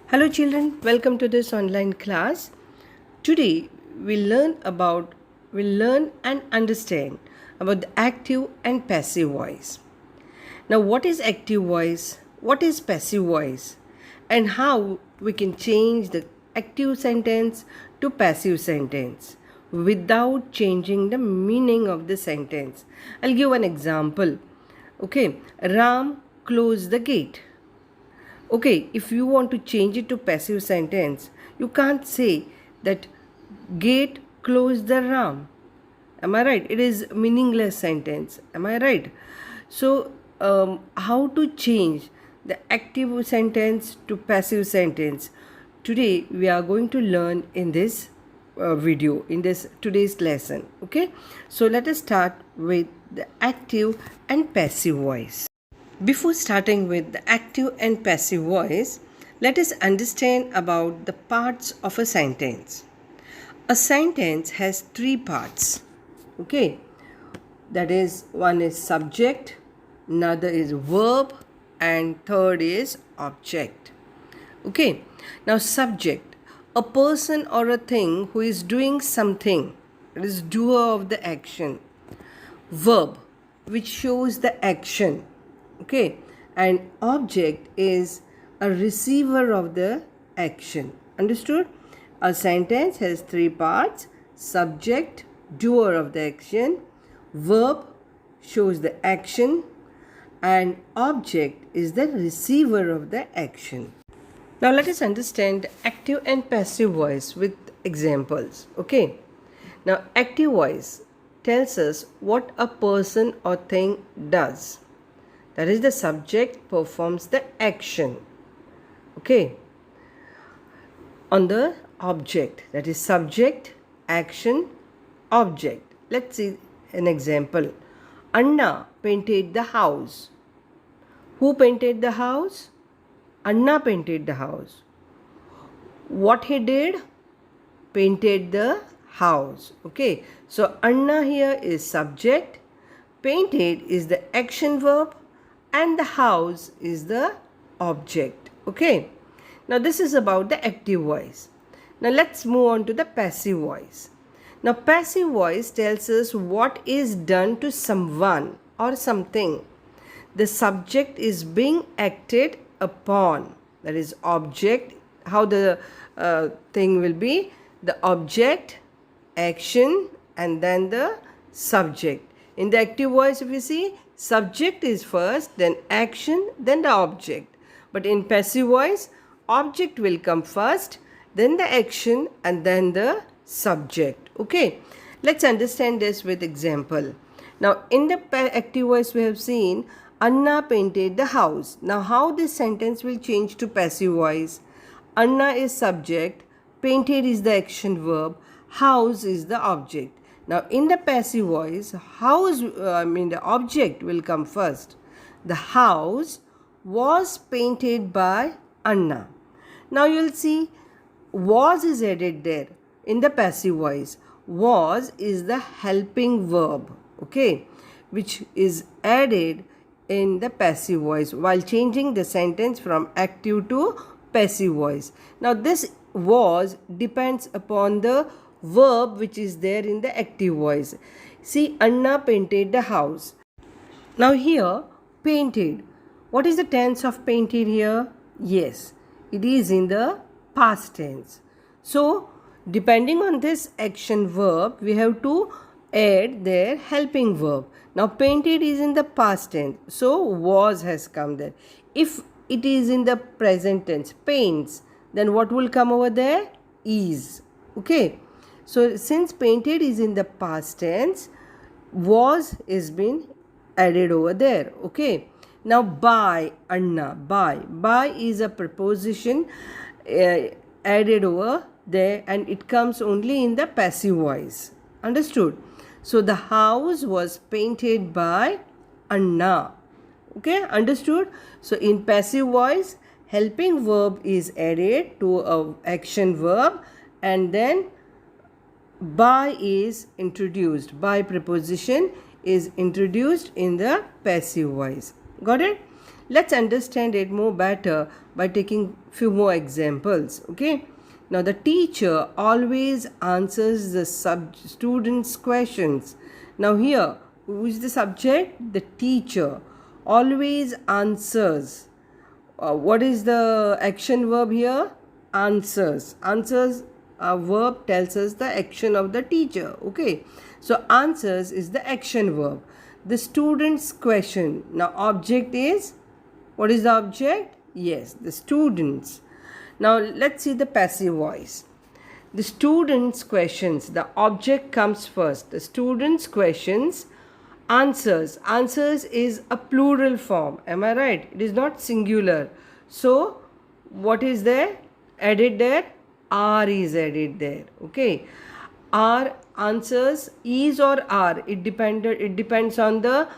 Hello children, welcome to this online class. Today we'll learn and understand about the active and passive voice. Now what is active voice? What is passive voice? And how we can change the active sentence to passive sentence without changing the meaning of the sentence. I'll give an example. Okay, Ram closed the gate. Okay, if you want to change it to passive sentence, you can't say that gate closed the Ram. Am I right? It is meaningless sentence. Am I right? So, how to change the active sentence to passive sentence? Today we are going to learn in this video, in this today's lesson. Okay, so let us start with the active and passive voice. Before starting with the active and passive voice, let us understand about the parts of a sentence. A sentence has three parts. Okay, that is, one is subject, another is verb, and third is object. Okay, now subject, a person or a thing who is doing something, it is doer of the action. Verb, which shows the action. Okay, and object is a receiver of the action. Understood? A sentence has three parts: subject, doer of the action; verb shows the action; and object is the receiver of the action. Now let us understand active and passive voice with examples. Okay, now active voice tells us what a person or thing does. That is, the subject performs the action. Okay, on the object, that is subject, action, object. Let's see an example. Anna painted the house. Who painted the house? Anna painted the house. What he did? Painted the house. Okay, so Anna here is subject, painted is the action verb, and the house is the object. Okay, now this is about the active voice. Now let's move on to the passive voice. Now passive voice tells us what is done to someone or something. The subject is being acted upon. That is object. How the thing will be: the object, action, and then the subject. In the active voice, if you see, subject is first, then action, then the object. But in passive voice, object will come first, then the action, and then the subject. Okay, let's understand this with example. Now in the active voice we have seen Anna painted the house. Now how this sentence will change to passive voice? Anna is subject, painted is the action verb, house is the object. Now in the passive voice, the object will come first. The house was painted by Anna. Now you will see was is added there in the passive voice. Was is the helping verb, okay, which is added in the passive voice while changing the sentence from active to passive voice. Now this was depends upon the verb which is there in the active voice. See, Anna painted the house. Now here, painted. What is the tense of painted here? Yes, it is in the past tense. So, depending on this action verb, we have to add their helping verb. Now, painted is in the past tense. So, was has come there. If it is in the present tense, paints, then what will come over there? Is. Okay. So, since painted is in the past tense, was is been added over there. Okay. Now, by Anna, by is a preposition added over there, and it comes only in the passive voice. Understood? So, the house was painted by Anna. Okay, understood? So, in passive voice, helping verb is added to a action verb, and then by is introduced. By preposition is introduced in the passive voice. Got it? Let's understand it more better by taking few more examples. Okay, now the teacher always answers the students' questions. Now here, who is the subject? The teacher always answers. What is the action verb here? Answers. Answers, a verb tells us the action of the teacher. Okay, so answers is the action verb. The student's question. Now object is, what is the object? Yes, the students. Now let's see the passive voice. The students' questions. The object comes first. The students' questions. Answers. Answers is a plural form. Am I right? It is not singular. So what is there? Added there? Are is added there. Okay. Are answers is or are. It depends on the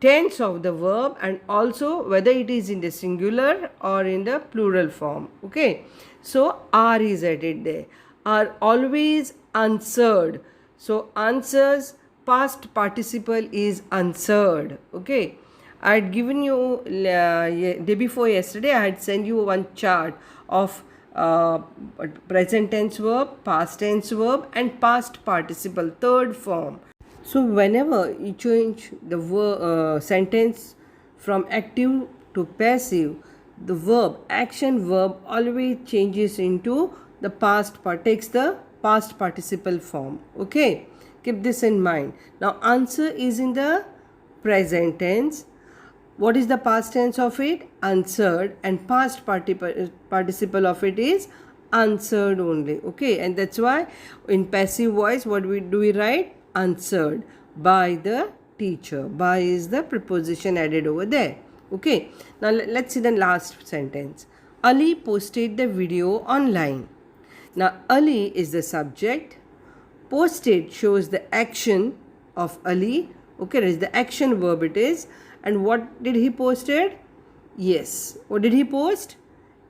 tense of the verb and also whether it is in the singular or in the plural form. Okay, so are is added there. Are always answered. So answers, past participle is answered. Okay, I had given you day before yesterday, I had sent you one chart of present tense verb, past tense verb and past participle, third form. So whenever you change the sentence from active to passive, the verb, action verb always changes into the past part, takes the past participle form. Okay, keep this in mind. Now answer is in the present tense. What is the past tense of it? Answered, and past participle of it is answered only. Okay, and that's why in passive voice what do we write? Answered by the teacher. By is the preposition added over there. Okay, now let's see the last sentence. Ali posted the video online. Now Ali is the subject. Posted shows the action of Ali. Okay, that is the action verb it is. And what did he posted? Yes, what did he post?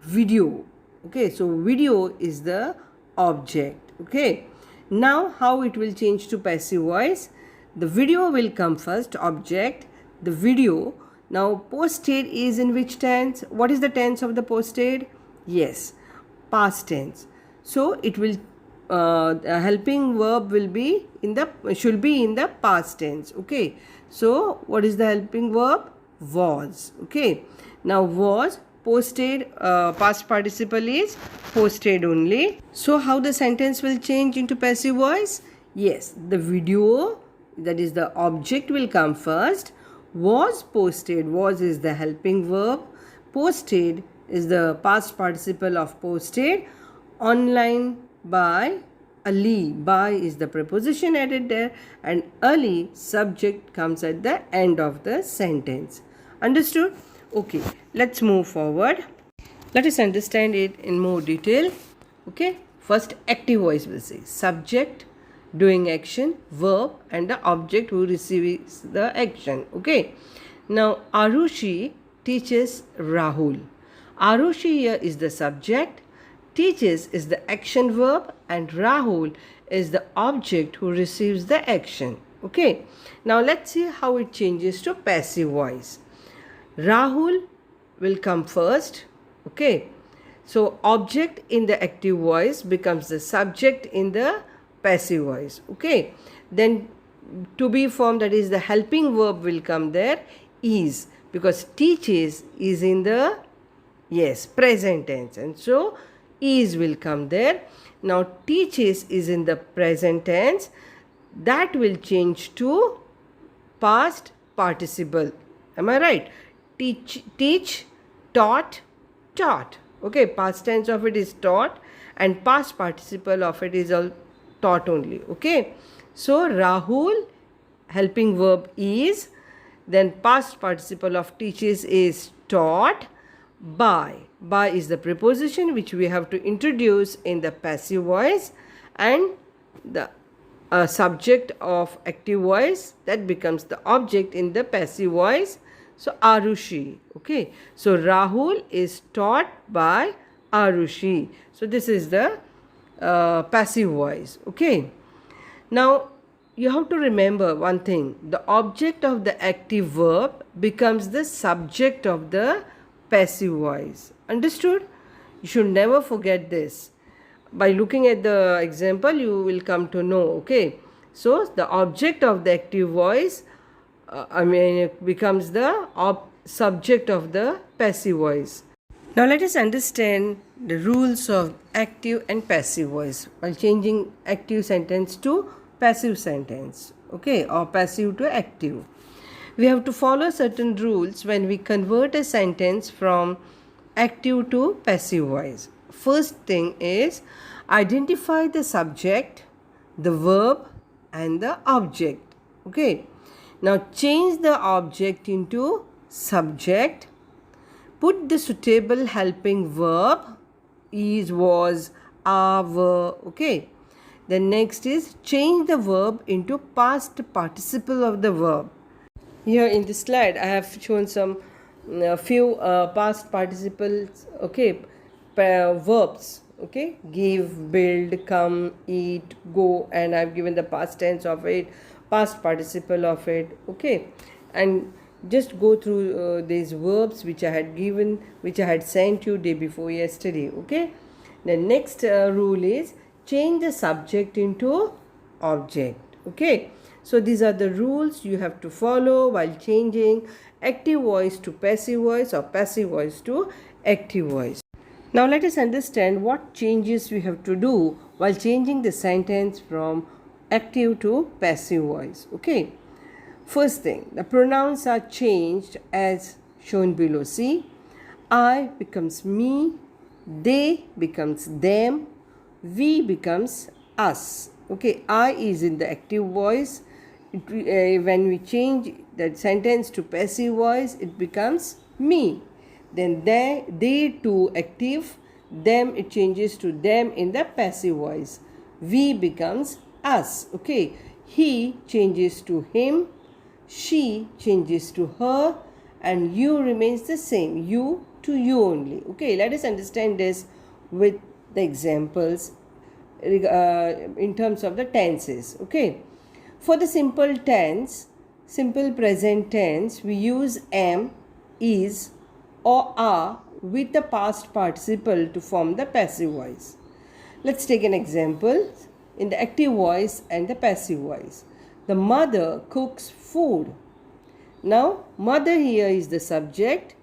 Video. Okay, so video is the object. Okay, now how it will change to passive voice? The video will come first, object, the video. Now posted is in which tense? What is the tense of the posted? Yes, past tense. So it will the helping verb will be in the should be in the past tense. Okay, so what is the helping verb? Was. Okay, now was, posted, past participle is posted only. So how the sentence will change into passive voice? Yes, the video, that is the object, will come first. Was posted. Was is the helping verb. Posted is the past participle of posted. Online by Ali. By is the preposition added there, and Ali, subject, comes at the end of the sentence. Understood? Okay, let's move forward. Let us understand it in more detail. Okay, first active voice will say subject, doing action, verb, and the object who receives the action. Okay, now Arushi teaches Rahul. Arushi here is the subject, teaches is the action verb, and Rahul is the object who receives the action. Okay, now let's see how it changes to passive voice. Rahul will come first. Okay, so object in the active voice becomes the subject in the passive voice. Okay, then to be form, that is the helping verb, will come there, is, because teaches is in the present tense, and so is will come there. Now teaches is in the present tense, that will change to past participle. Am I right? Teach, taught, taught. Okay, past tense of it is taught and past participle of it is all taught only. Okay, so Rahul, helping verb is, then past participle of teaches is taught. By is the preposition which we have to introduce in the passive voice, and the subject of active voice, that becomes the object in the passive voice. So Arushi. Okay, so Rahul is taught by Arushi. So this is the passive voice. Okay, now you have to remember one thing. The object of the active verb becomes the subject of the passive voice. Understood? You should never forget this. By looking at the example, you will come to know. Okay. So, the object of the active voice it becomes the subject of the passive voice. Now let us understand the rules of active and passive voice while changing active sentence to passive sentence, okay, or passive to active. We have to follow certain rules when we convert a sentence from active to passive voice. First thing is identify the subject, the verb and the object, okay. Now change the object into subject. Put the suitable helping verb, is, was, are, were, okay. Then next is change the verb into past participle of the verb. Here in this slide I have shown some few past participles, okay, verbs, okay, give, build, come, eat, go, and I have given the past tense of it, past participle of it, okay. And just go through these verbs which I had given, which I had sent you day before yesterday, okay. The next rule is change the subject into object, okay. So these are the rules you have to follow while changing active voice to passive voice or passive voice to active voice. Now let us understand what changes we have to do while changing the sentence from active to passive voice, okay. First thing, the pronouns are changed as shown below. See, I becomes me, they becomes them, we becomes us. Okay, I is in the active voice. When we change that sentence to passive voice, it becomes me. Then they to active, them it changes to them in the passive voice. We becomes us. Okay, he changes to him, she changes to her, and you remains the same, you to you only. Okay, let us understand this with the examples in terms of the tenses. Okay, for the simple tense, simple present tense, we use am, is or are with the past participle to form the passive voice. Let's take an example in the active voice and the passive voice. The mother cooks food. Now, mother here is the subject,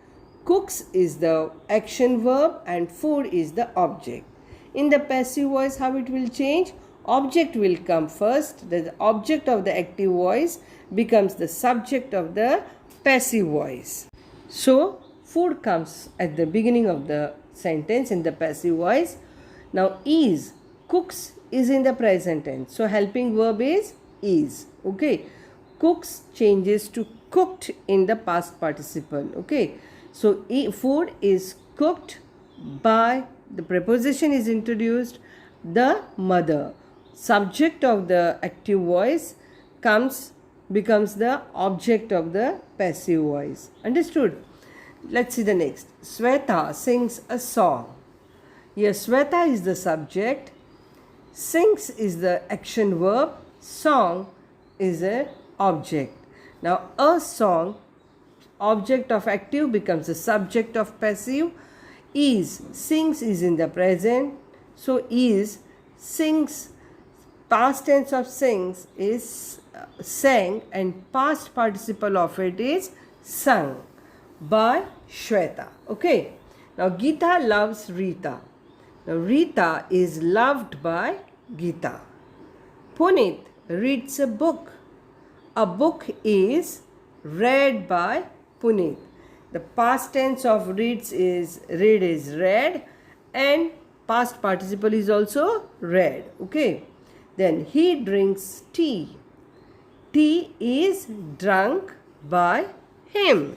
cooks is the action verb, and food is the object. In the passive voice, how it will change? Object will come first. The object of the active voice becomes the subject of the passive voice. So, food comes at the beginning of the sentence in the passive voice. Now, is, cooks is in the present tense. So, helping verb is, okay. Cooks changes to cooked in the past participle, okay. So, food is cooked by, the preposition is introduced, the mother. Subject of the active voice becomes the object of the passive voice. Understood? Let's see the next. Sweta sings a song. Here, Sweta is the subject, sings is the action verb, song is an object. Now, a song, object of active becomes the subject of passive. Is, sings is in the present. So, is, sings, past tense of sings is sang, and past participle of it is sung by Shweta. Okay. Now, Geeta loves Rita. Now, Rita is loved by Geeta. Punit reads a book. A book is read by Punit. The past tense of read is read, and past participle is also read. Okay. Then he drinks tea. Tea is drunk by him.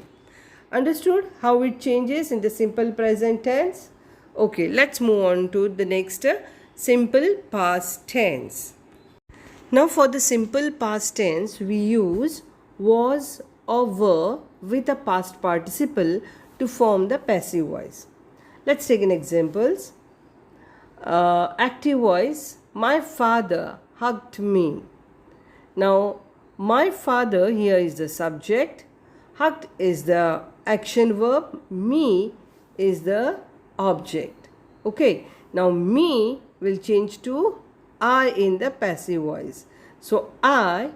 Understood how it changes in the simple present tense? Okay, let's move on to the next simple past tense. Now for the simple past tense, we use was or were with a past participle to form the passive voice. Let's take an examples. Active voice, my father hugged me. Now, my father here is the subject, hugged is the action verb, me is the object. Okay, now me will change to I in the passive voice. So I,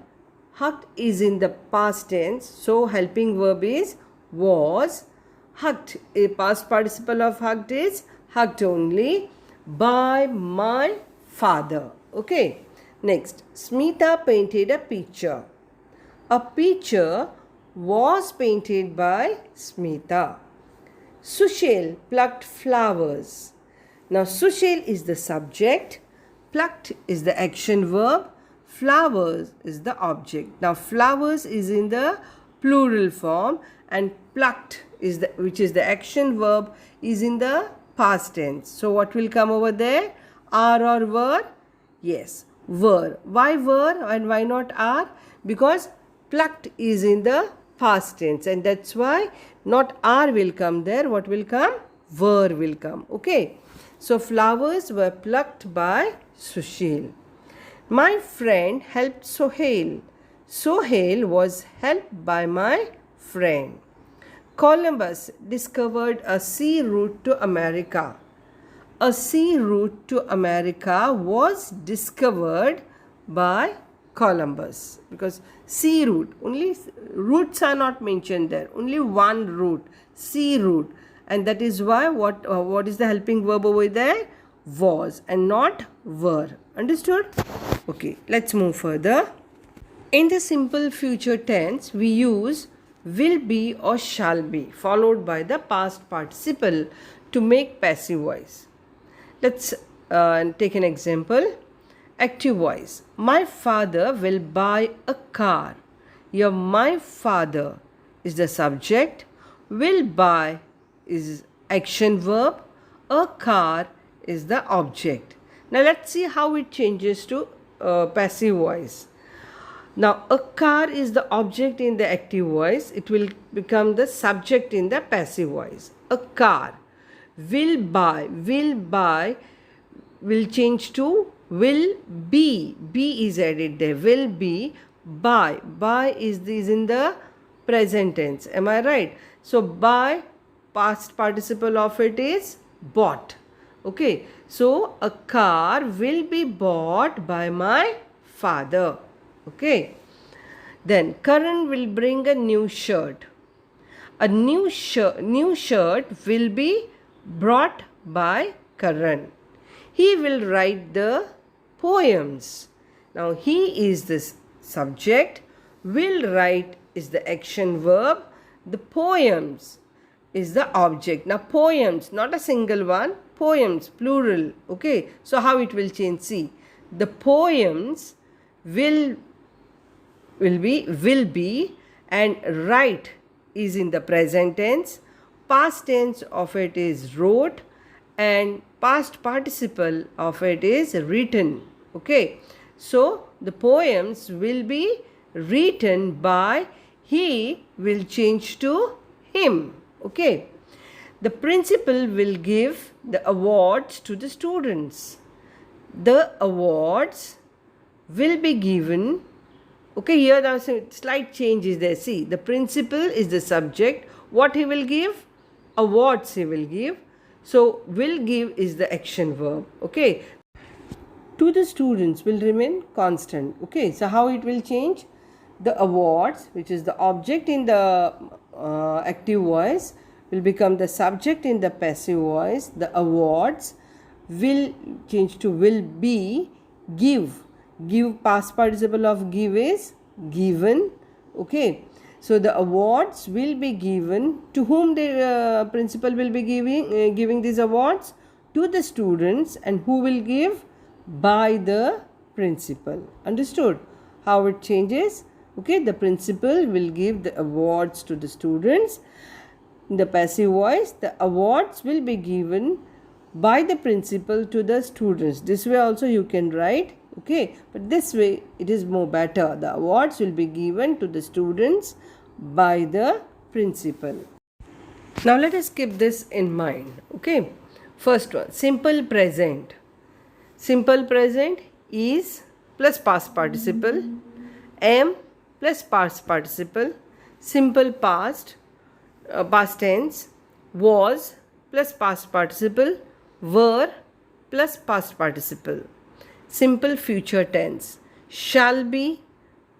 hugged is in the past tense, so helping verb is was. Hugged, a past participle of hugged is hugged only by my father. Okay, next, Smita painted a picture. A picture was painted by Smita. Sushil plucked flowers. Now Sushil is the subject, plucked is the action verb, flowers is the object. Now flowers is in the plural form and plucked is the, which is the action verb, is in the past tense. So what will come over there? Are or were? Yes, were. Why were and why not are? Because plucked is in the past tense and that's why not are will come there. What will come? Were will come. Okay. So flowers were plucked by Sushil. My friend helped Sohail. Sohail was helped by my friend. Columbus discovered a sea route to America. A sea route to America was discovered by Columbus, because sea route, only routes are not mentioned there, only one route, sea route, and that is why what is the helping verb over there? Was and not were. Understood? Okay, let's move further. In the simple future tense, we use will be or shall be followed by the past participle to make passive voice. Let's take an example. Active voice. My father will buy a car. Here my father is the subject, will buy is action verb, a car is the object. Now let's see how it changes to passive voice. Now a car is the object in the active voice, it will become the subject in the passive voice. A car. Will buy will change to will be. Be is added there. Will be. Buy is in the present tense. Am I right? So buy, past participle of it is bought. Okay, so a car will be bought by my father. Okay, then Karan will bring a new shirt. A new shirt will be brought by Karan. He will write the poems. Now he is the subject, will write is the action verb, the poems is the object. Now poems, not a single one, poems plural. Okay, so how it will change? See, the poems will be and write is in the present tense, past tense of it is wrote and past participle of it is written. Okay, so the poems will be written by, he will change to him. Okay, the principal will give the awards to the students. The awards will be given. Okay, here now slight change is there. See, the principal is the subject. What he will give? Awards he will give. So will give is the action verb. Okay, to the students will remain constant. Okay, so how it will change? The awards, which is the object in the active voice, will become the subject in the passive voice. The awards will change to will be. Give past participle of give is given. Okay, so the awards will be given. To whom the principal will be giving these awards? To the students. And who will give? By the principal. Understood how it changes? Okay, the principal will give the awards to the students. In the passive voice, the awards will be given by the principal to the students. This way also you can write. Okay, but this way it is more better. The awards will be given to the students by the principal. Now let us keep this in mind. Okay, first one, simple present. Simple present is plus past participle am plus past participle, simple past, past tense, was plus past participle, were plus past participle, simple future tense, shall be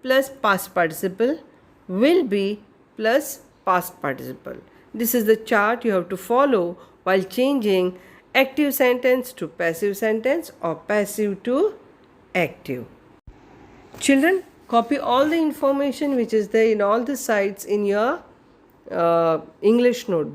plus past participle, will be plus past participle. This is the chart you have to follow while changing active sentence to passive sentence or passive to active. Children, copy all the information which is there in all the sites in your English notebook.